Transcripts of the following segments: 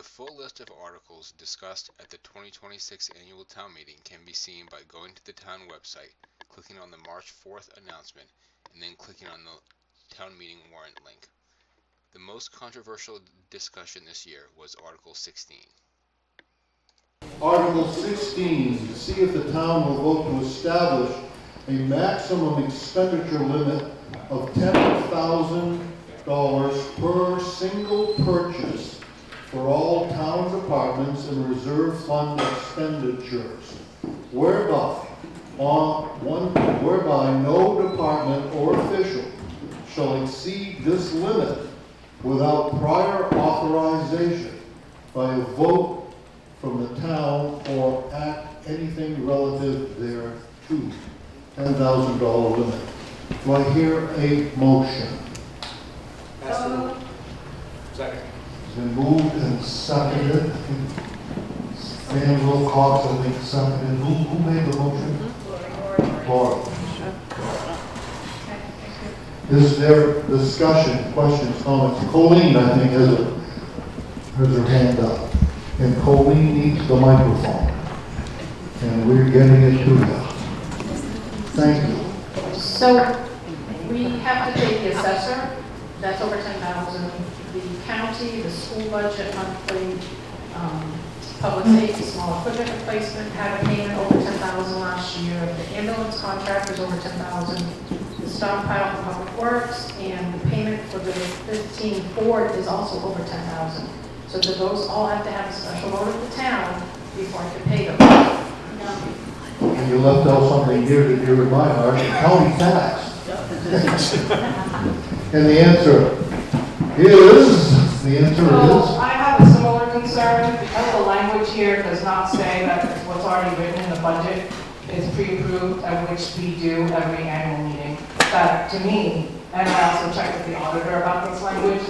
The full list of articles discussed at the 2026 annual town meeting can be seen by going to the town website, clicking on the March 4th announcement, and then clicking on the town meeting warrant link. The most controversial discussion this year was Article 16. Article 16, to see if the town will vote to establish a maximum expenditure limit of $10,000 per single purchase for all town departments and reserve fund expenditures, whereby no department or official shall exceed this limit without prior authorization by a vote from the town or act anything relative thereto. $10,000 limit. Do I hear a motion? Second. It's been moved and seconded. Van Wilcox, I think, seconded. Who made the motion? Laura. Is there discussion, questions, comments? Colleen, I think, has her hand up. And Colleen needs the microphone. And we're getting it to you. Thank you. So we have to take the assessor, that's over 10,000, the county, the school budget monthly, public safety, small equipment replacement, had a payment over 10,000 last year, the ambulance contract was over 10,000, the stockpile for public works, and the payment for the 15 Ford is also over 10,000. So those all have to have a special vote of the town before I can pay them. And you left out something near and dear in my heart, the county tax. And the answer is, I have a similar concern because the language here does not say that what's already written in the budget is pre-approved, which we do every annual meeting. That to me, and I also checked with the auditor about this language,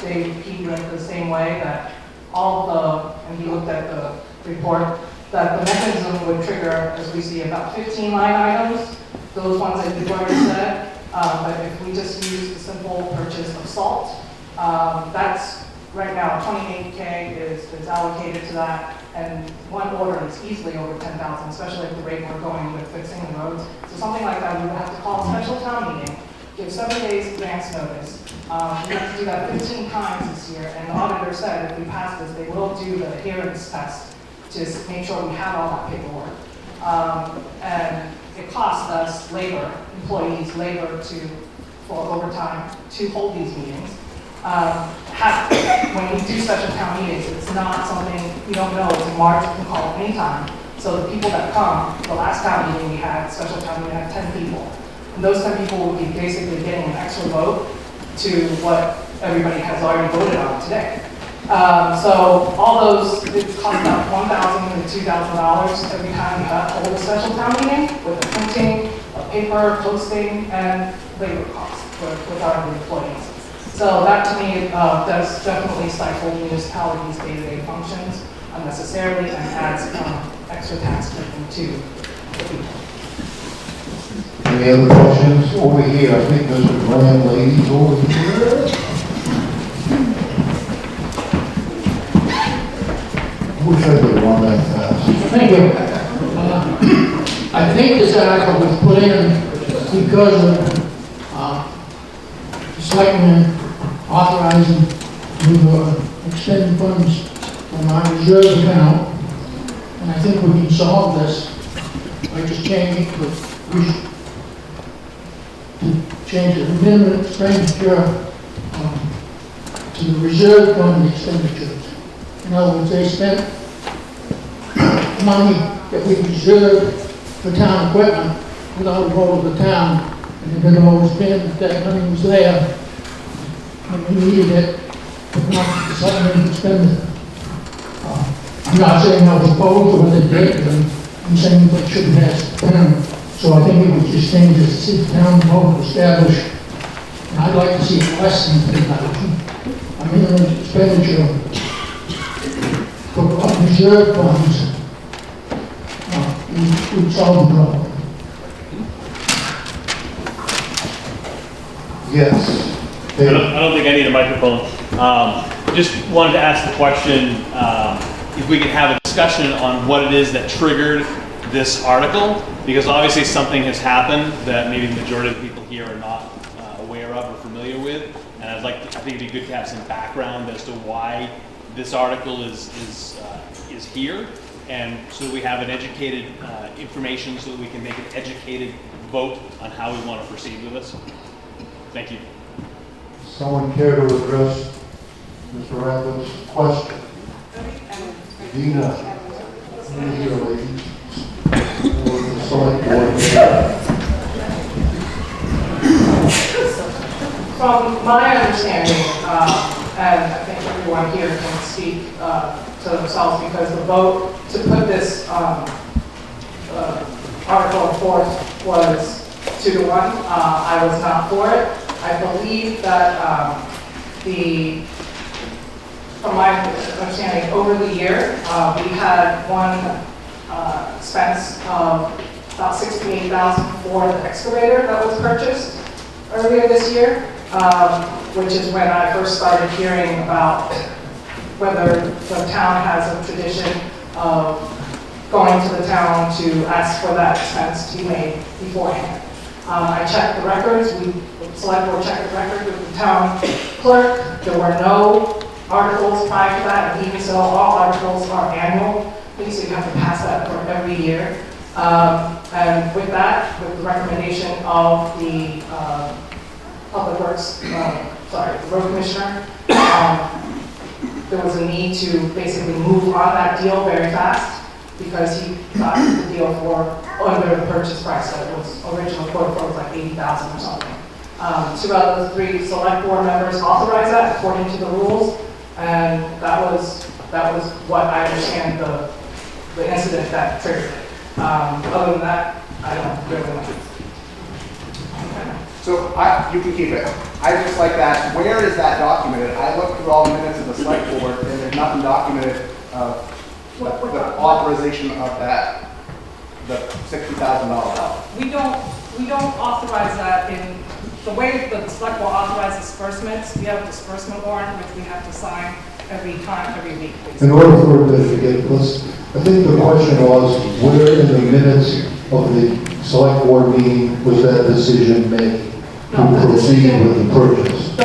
he read the same way that and he looked at the report, that the mechanism would trigger, as we see, about 15 line items, those ones that you've already said. But if we just use the simple purchase of salt, that's right now 28K is allocated to that, and one order is easily over 10,000, especially at the rate we're going with fixing the roads. So something like that, we would have to call a special town meeting, give 7 days advance notice. We have to do that 15 times this year, and the auditor said if we pass this, they will do the adherence test to make sure we have all that paperwork. And it costs us employees labor for overtime to hold these meetings. When we do special town meetings, it's not something you don't know. It's in March, you can call it anytime. So the people that come, the last town meeting we had, special town meeting, we had 10 people. And those 10 people will be basically getting an extra vote to what everybody has already voted on today. So all those, it costs about $1,000 to $2,000 every time you hold a special town meeting with the printing, paper, posting, and labor costs with our employees. So that to me does definitely stifle municipalities' day-to-day functions unnecessarily and adds extra tax burden to the people. any other questions? Over here, I think there's a grand lady over here. I wish I could run that fast. Thank you. I think this article was put in because of the selectmen authorizing to expend funds from our reserve account. And I think we can solve this by just changing the minimum expenditure to the reserve fund expenditures. In other words, they spent money that we reserved for town equipment without a vote of the town, and it had always been that money was there when we needed it, but not the selectmen to spend it. I'm not saying I was opposed to what they did, I'm saying that shouldn't have spent. So I think we would just change this to see the town vote to establish, and I'd like to see it less than 10,000. I mean, the expenditure for reserve funds would solve the problem. Yes. I don't think I need a microphone. Just wanted to ask the question, if we could have a discussion on what it is that triggered this article, because obviously something has happened that maybe the majority of the people here are not aware of or familiar with, and I think it'd be good to have some background as to why this article is here, and so that we have an educated information so that we can make an educated vote on how we want to proceed with this. Thank you. Someone care to address Mr. Ratliff's question? Dina, here, ladies. Or the select board. From my understanding, and I think everyone here can speak to themselves, because the vote to put this article forth was 2-1. I was not for it. I believe that from my understanding, over the year, we had one expense of about $68,000 for the excavator that was purchased earlier this year, which is when I first started hearing about whether the town has a tradition of going to the town to ask for that expense to be made beforehand. I checked the records. The select board checked the record with the town clerk. There were no articles prior to that, and even so, all articles are annual. So you have to pass that for every year. And with that, with the recommendation of the Public Works, the road commissioner, there was a need to basically move on that deal very fast, because he got the deal for under the purchase price that it was originally quoted for, was like $80,000 or something. 2 out of the 3 select board members authorized that according to the rules, and that was what I understand the incident that triggered it. Other than that, I don't really know. So you can keep it. I just like that. Where is that documented? I looked through all the minutes of the select board, and there's nothing documented of the authorization of that, the $60,000. We don't authorize that in the way the select board authorizes disbursements. We have a disbursement warrant, which we have to sign every week. Basically. In order for it to get this, I think the question was, where in the minutes of the select board meeting was that decision made to proceed with the purchase?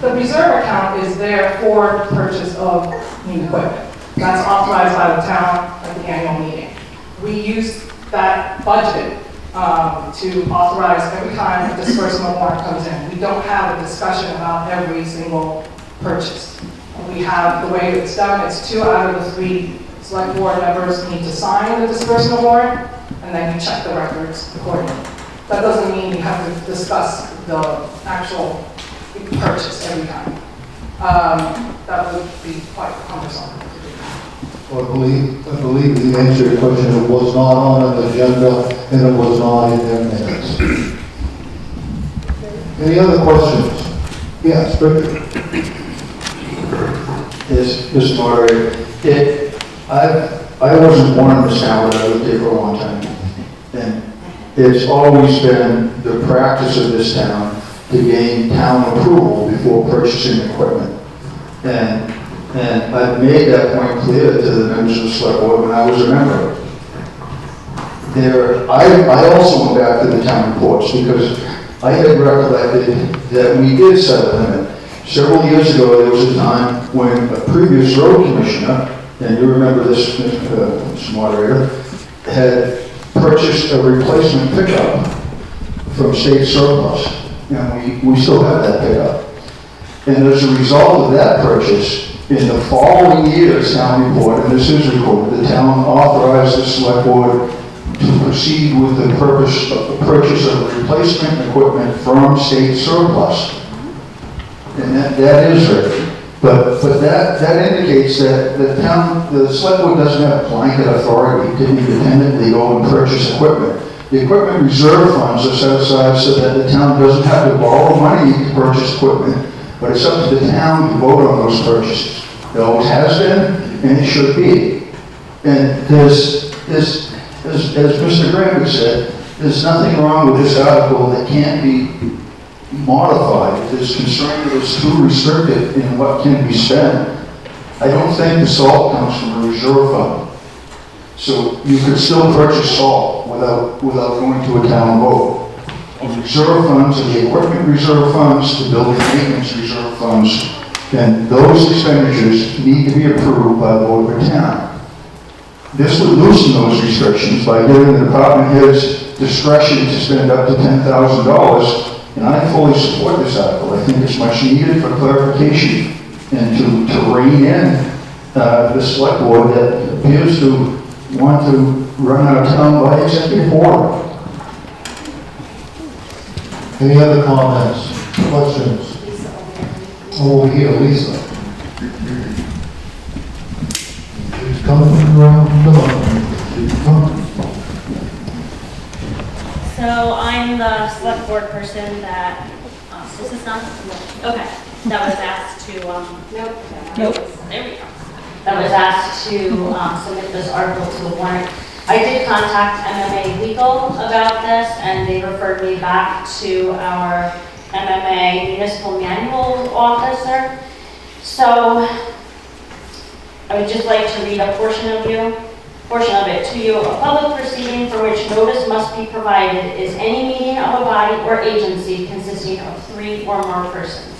The reserve account is there for the purchase of new equipment. That's authorized by the town at the annual meeting. We use that budget to authorize every time a disbursement warrant comes in. We don't have a discussion about every single purchase. We have the way it's done, it's 2 out of the 3 select board members need to sign the disbursement warrant, and then you check the records accordingly. That doesn't mean you have to discuss the actual purchase every time. That would be quite cumbersome. Well, I believe the answer to your question, it was not on an agenda and it was not in their minutes. Any other questions? Yes, Richard. Yes, Mr. Moderator. I wasn't born in this town, but I lived here for a long time. And it's always been the practice of this town to gain town approval before purchasing equipment. And I've made that point clear to the members of the select board when I was a member. I also went back to the town reports, because I had recollected that we did set a limit. Several years ago, there was a time when a previous road commissioner, and you remember this, Mr. Moderator, had purchased a replacement pickup from state surplus. And we still have that pickup. And as a result of that purchase, in the following year's town report, and this is recorded, the town authorized the select board to proceed with the purchase of replacement equipment from state surplus. And that is written. But that indicates that the select board doesn't have blanket authority to independently go and purchase equipment. The equipment reserve funds are set aside so that the town doesn't have to borrow money to purchase equipment, but it's up to the town to vote on those purchases. It always has been, and it should be. And as Mr. Graham said, there's nothing wrong with this article that can't be modified, if there's concern that it's too restricted in what can be spent, I don't think the salt comes from a reserve fund. So you could still purchase salt without going to a town vote. Reserve funds are the equipment reserve funds, the building maintenance reserve funds, and those expenditures need to be approved by the board of town. This would loosen those restrictions by giving the department heads discretion to spend up to $10,000, and I fully support this article. I think it's much needed for clarification and to rein in the select board that appears to want to run our town by executive order. Any other comments, questions? Over here, Lisa. She's coming around the line. So I'm the select board person that, this is not, okay, that was asked to, nope, there we go. That was asked to submit this article to the warrant. I did contact MMA Legal about this, and they referred me back to our MMA Municipal Manual Officer. So I would just like to read a portion of it to you. A public proceeding for which notice must be provided is any meeting of a body or agency consisting of 3 or more persons.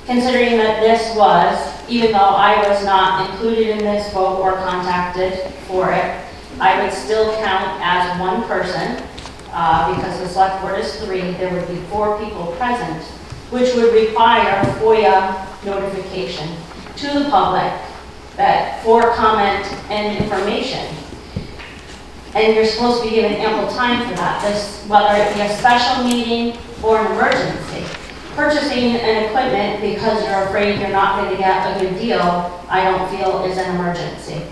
Considering that this was, even though I was not included in this vote or contacted for it, I would still count as one person, because the select board is 3, there would be 4 people present, which would require FOIA notification to the public that for comment and information. And you're supposed to be given ample time for that, this, whether it be a special meeting or an emergency. Purchasing an equipment because you're afraid you're not going to get a good deal, I don't feel is an emergency.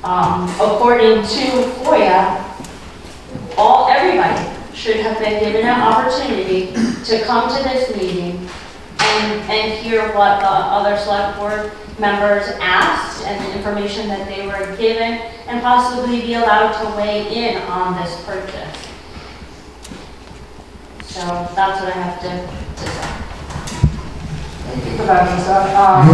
According to FOIA, everybody should have been given an opportunity to come to this meeting and hear what the other select board members asked and the information that they were given, and possibly be allowed to weigh in on this purchase. So that's what I have to say. Thank you for that, Lisa. You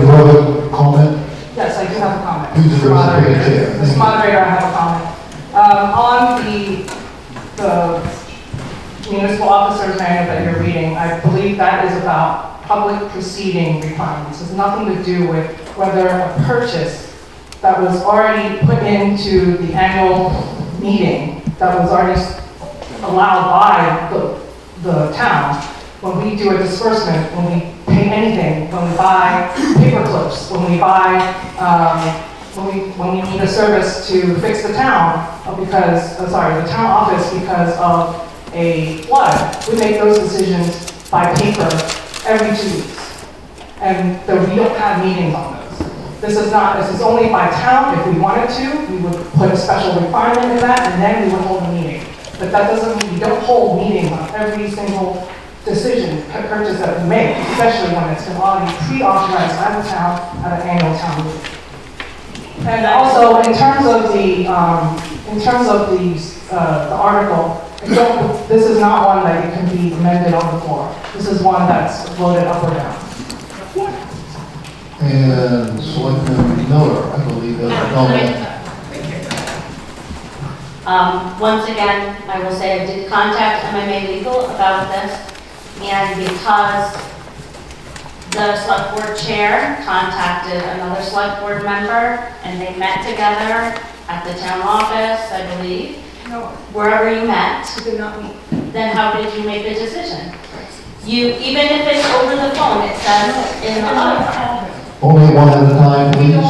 have a comment? Yes, I do have a comment. You deserve to be a chair. Mr. Moderator, I have a comment. On the municipal officer's manual that you're reading, I believe that is about public proceeding requirements. It has nothing to do with whether a purchase that was already put into the annual meeting, that was already allowed by the town. When we do a disbursement, when we pay anything, when we buy paper clips, when we buy, when we need a service to fix the town, the town office because of a flood, we make those decisions by paper every 2 weeks. And we don't have meetings on those. This is only by town. If we wanted to, we would put a special requirement in that, and then we would hold a meeting. But that doesn't mean we don't hold meetings on every single decision, purchase that we make, especially when it's been already pre-authorized by the town at an annual town meeting. And also, in terms of the article, this is not one that it can be amended on the floor. This is one that's voted up or down. And Selectman Miller, I believe, has a comment. Once again, I will say I did contact MMA Legal about this, and because the select board chair contacted another select board member, and they met together at the town office, I believe, wherever you met, We did not meet. then how did you make the decision? Even if it's over the phone, it says in the other. Only one at a time, please.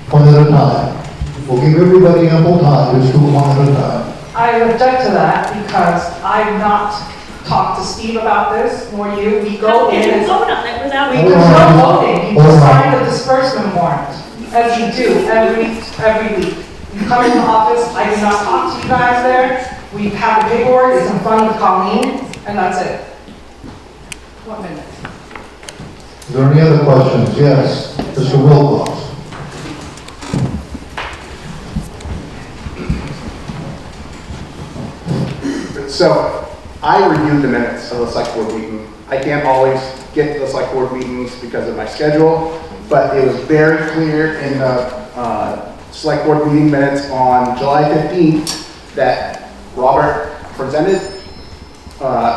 One at a time. We'll give everybody ample time, just do it one at a time. I object to that because I've not talked to Steve about this, nor you. We go in and vote on it without. there's no voting. You just sign the disbursement warrant, as you do every week. You come in the office, I do not talk to you guys there. We have the paperwork, it's in front of Colleen, and that's it. 1 minute. Is there any other questions? Yes, Mr. Wilcox. So, I reviewed the minutes of the select board meeting. I can't always get to the select board meetings because of my schedule, but it was very clear in the select board meeting minutes on July 15th that Robert presented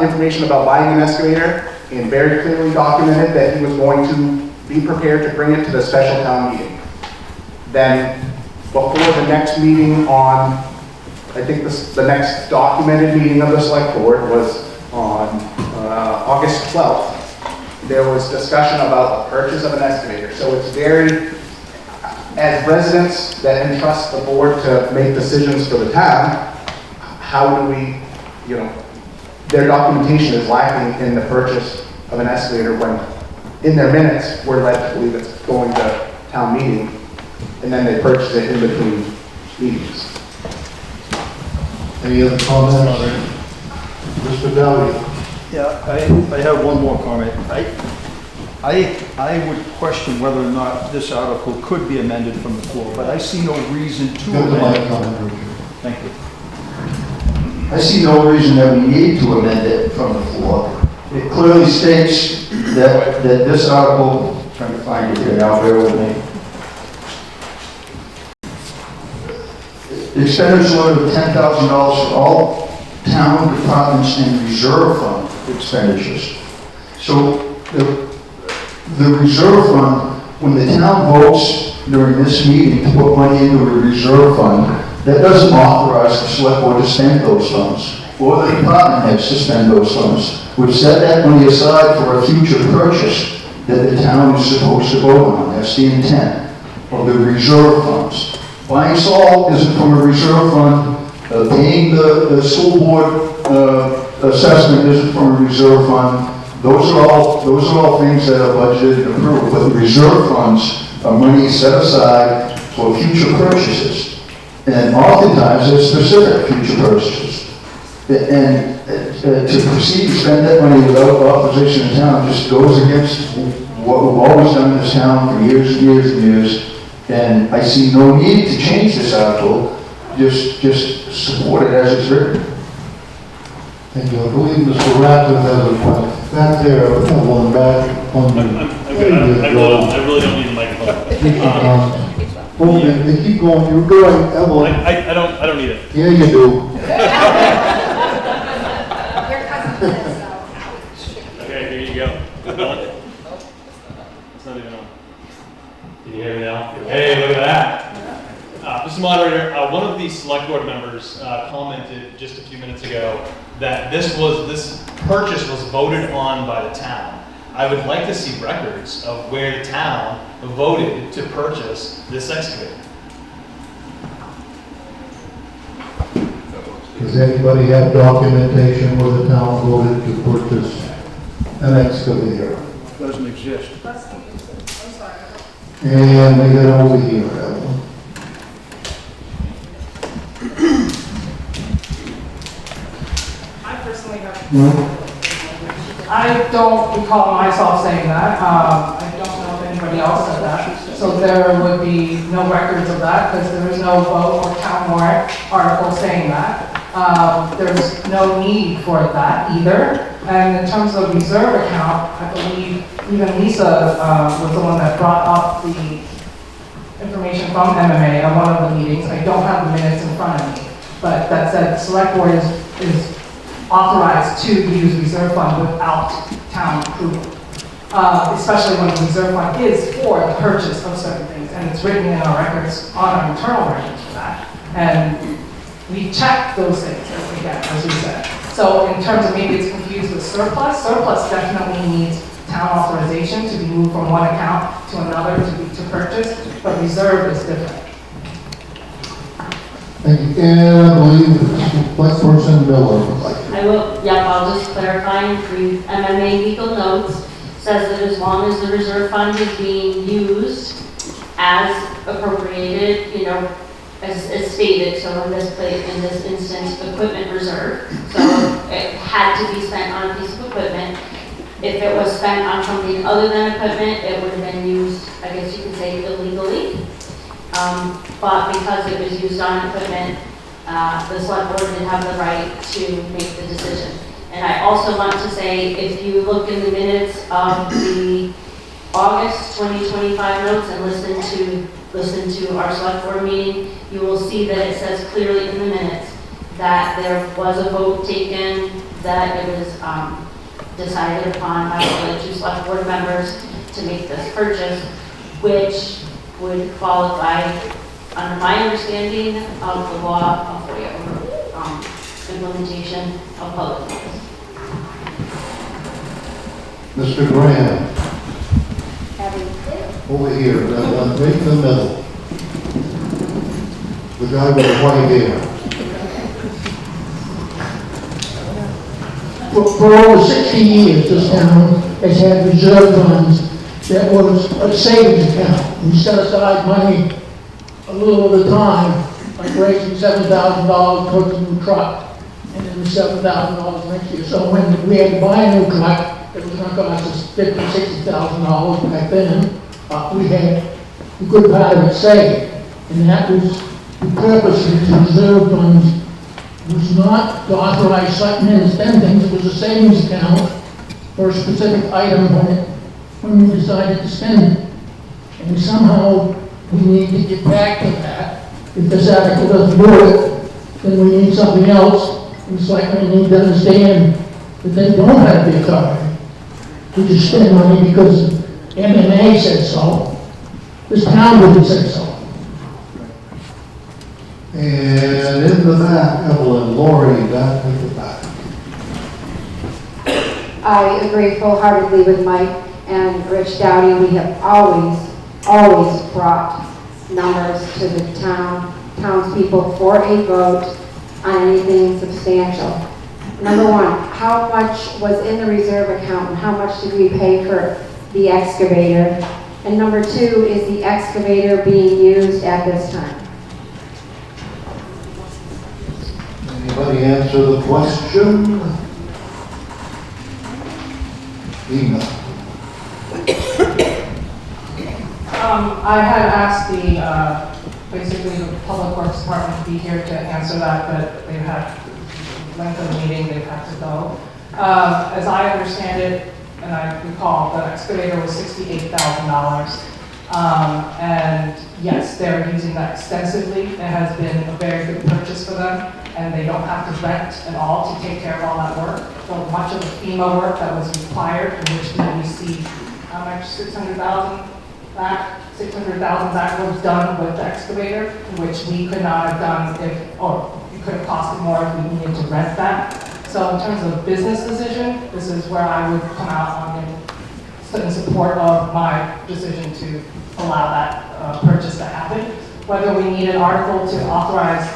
information about buying an excavator and very clearly documented that he was going to be prepared to bring it to the special town meeting. Then before the next meeting on, I think the next documented meeting of the select board was on August 12th. There was discussion about the purchase of an excavator. So it's very, as residents that entrust the board to make decisions for the town, how do we, you know, their documentation is lacking in the purchase of an excavator when in their minutes we're led to believe it's going to town meeting, and then they purchase it in between meetings. Any other comments? Mr. Dowdy? Yeah, I have one more comment. I would question whether or not this article could be amended from the floor, but I see no reason to Go to amend my it. comment, Richard. Thank you. I see no reason that we need to amend it from the floor. It clearly states that this article, trying to find it here now, bear with me. Expenditure limit of $10,000 for all town departments and reserve fund expenditures. So the reserve fund, when the town votes during this meeting to put money into a reserve fund, that doesn't authorize the select board to spend those funds, or the department heads to spend those funds. We've set that money aside for a future purchase that the town is supposed to vote on. That's the intent of the reserve funds. Buying salt isn't from a reserve fund. Paying the school board assessment isn't from a reserve fund. Those are all things that are budgeted and approved. But the reserve funds are money set aside for future purchases. And oftentimes, they're specific future purchases. And to proceed to spend that money without authorization in town just goes against what we've always done in this town for years and years and years. And I see no need to change this article, just support it as it's written. Thank you. I believe Mr. Ratcliffe has a point. Back there, I have one back on the... I really don't need a microphone. Well, they keep going, you're going, Evelyn. I don't need it. Yeah, you do. Okay, here you go. It's not even on. Can you hear me now? Hey, look at that. Mr. Moderator, one of the select board members commented just a few minutes ago that this purchase was voted on by the town. I would like to see records of where the town voted to purchase this excavator. Does anybody have documentation where the town voted to purchase an excavator? Doesn't exist. And they get over here, Evelyn. I personally have, No? I don't recall myself saying that. I don't know if anybody else said that. So there would be no records of that because there is no vote or town warrant article saying that. There's no need for that either. And in terms of reserve account, I believe even Lisa was the one that brought up the information from MMA at one of the meetings. I don't have the minutes in front of me, but that said, the select board is authorized to use reserve fund without town approval, especially when the reserve fund is for the purchase of certain things, and it's written in our records, on our internal records for that. And we check those things as we get, as we said. So in terms of maybe it's confused with surplus, surplus definitely needs town authorization to be moved from one account to another to purchase, but reserve is different. Thank you. And I believe Vice President Miller would like to. I will, yep, I'll just clarify and brief. MMA legal notes says that as long as the reserve fund is being used as appropriated, you know, as stated, so in this instance, equipment reserve. So it had to be spent on a piece of equipment. If it was spent on something other than equipment, it would have been used, I guess you could say, illegally. But because it was used on equipment, the select board did have the right to make the decision. And I also want to say, if you look in the minutes of the August 2025 notes and listen to our select board meeting, you will see that it says clearly in the minutes that there was a vote taken, that it was decided upon by the 2 select board members to make this purchase, which would qualify, under my understanding of the law of implementation of public lands. Mr. Graham, over here, right in the middle. The guy with the white hair. For over 60 years, this town has had reserve funds that was a savings account. We set aside money a little at a time, like raising $7,000 towards a new truck, and then $7,000 next year. So when we had to buy a new truck, it was going to cost us $50,000, $60,000 back then. We had a good part of it saved, and that was the purpose of the reserve funds. Was not to authorize something and spend things. It was a savings account for a specific item when we decided to spend it. And somehow we need to get back to that. If this article doesn't do it, then we need something else. It's like we need to understand that they don't have the authority to just spend money because MMA said so. This town didn't say so. And in the back, Evelyn, Lori, back in the back. I agree full-heartedly with Mike and Rich Dowdy. We have always brought numbers to the townspeople for a vote on anything substantial. Number one, how much was in the reserve account and how much did we pay for the excavator? And number two, is the excavator being used at this time? Anybody answer the question? Ina. I had asked basically the Public Works Department to be here to answer that, but they had length of the meeting, they've had to go. As I understand it, and I recall, the excavator was $68,000. And yes, they're using that extensively. It has been a very good purchase for them, and they don't have to rent at all to take care of all that work. So much of the FEMA work that was required, in which we received, how much, $600,000 back? $600,000 that was done with the excavator, which we could not have done or it could have costed more if we needed to rent that. So in terms of business decision, this is where I would come out in support of my decision to allow that purchase to happen. Whether we need an article to authorize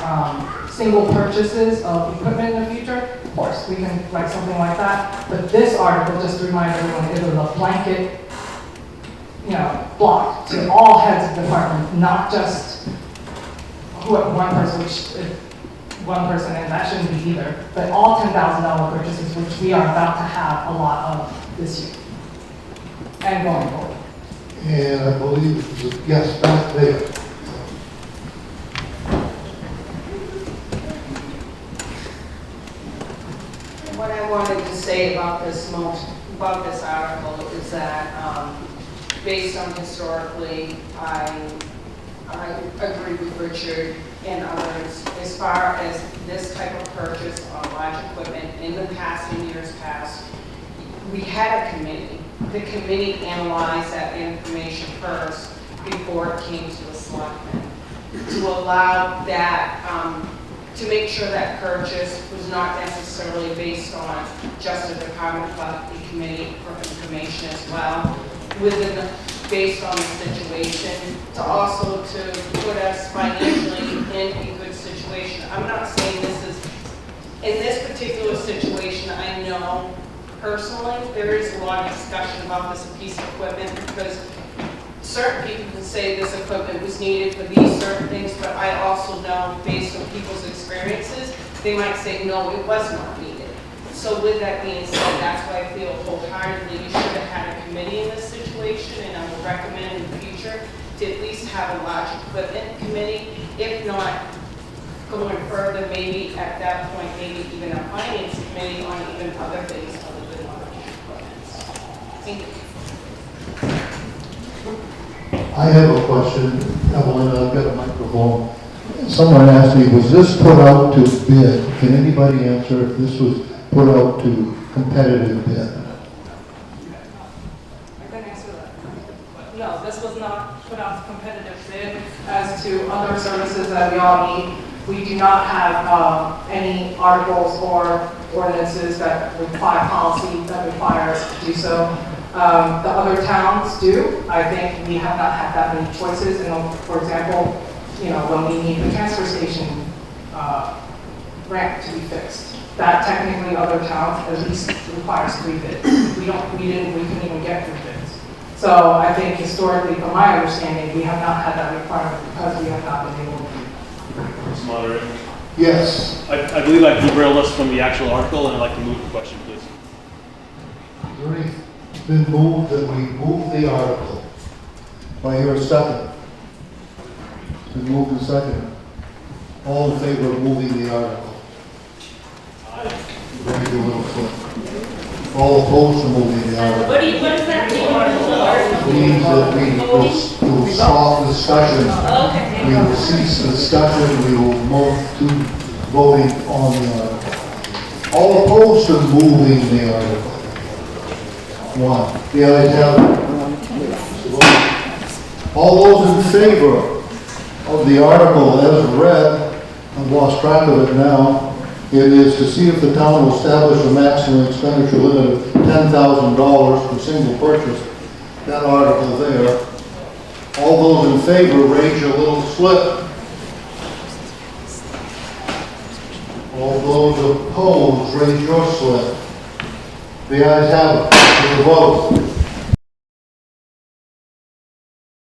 single purchases of equipment in the future, of course, we can write something like that. But this article, just to remind everyone, is a blanket, block to all heads of department, not just one person, and that shouldn't be either, but all $10,000 purchases, which we are about to have a lot of this year and going forward. And I believe it was a yes back there. What I wanted to say about this article is that based on historically, I agree with Richard and others as far as this type of purchase on large equipment in the past, in years past. We had a committee. The committee analyzed that information first before it came to the selectmen to allow that, to make sure that purchase was not necessarily based on just a department, but the committee for information as well, based on the situation, to also to put us financially in a good situation. I'm not saying in this particular situation, I know personally there is a lot of discussion about this piece of equipment because certain people can say this equipment was needed for these certain things, but I also know based on people's experiences, they might say, no, it was not needed. So with that being said, that's why I feel wholeheartedly you should have had a committee in this situation, and I would recommend in the future to at least have a large equipment committee, if not going further, maybe at that point, maybe even a finance committee on even other things other than on the equipment. Thank you. I have a question, Evelyn, I've got a microphone. Someone asked me, was this put out to bid? Can anybody answer if this was put out to competitive bid? I can answer that. No, this was not put out to competitive bid. As to other services that we all need, we do not have any articles or ordinances that require policy that require us to do so. The other towns do. I think we have not had that many choices. And for example, you know, when we need the transfer station ramp to be fixed, that technically other towns at least requires 3 bids. We couldn't even get 3 bids. So I think historically, from my understanding, we have not had that requirement because we have not been able to. Mr. Moderator. Yes. I believe I derailed us from the actual article, and I'd like to move the question, please. It's been moved that we move the article. Do I hear a second? It's been moved and seconded. All in favor of moving the article? Very good, little flip. All opposed to moving the article? What does that mean? Means that we will stop discussion. Okay. We will cease discussion, we will move to voting on the article. All opposed to moving the article? 1. The ayes have it. All those in favor of the article as read, I've lost track of it now, it is to see if the town will establish a maximum expenditure limit of $10,000 for single purchase. That article there. All those in favor, raise your little slip. All those opposed, raise your slip. The ayes have it. The vote.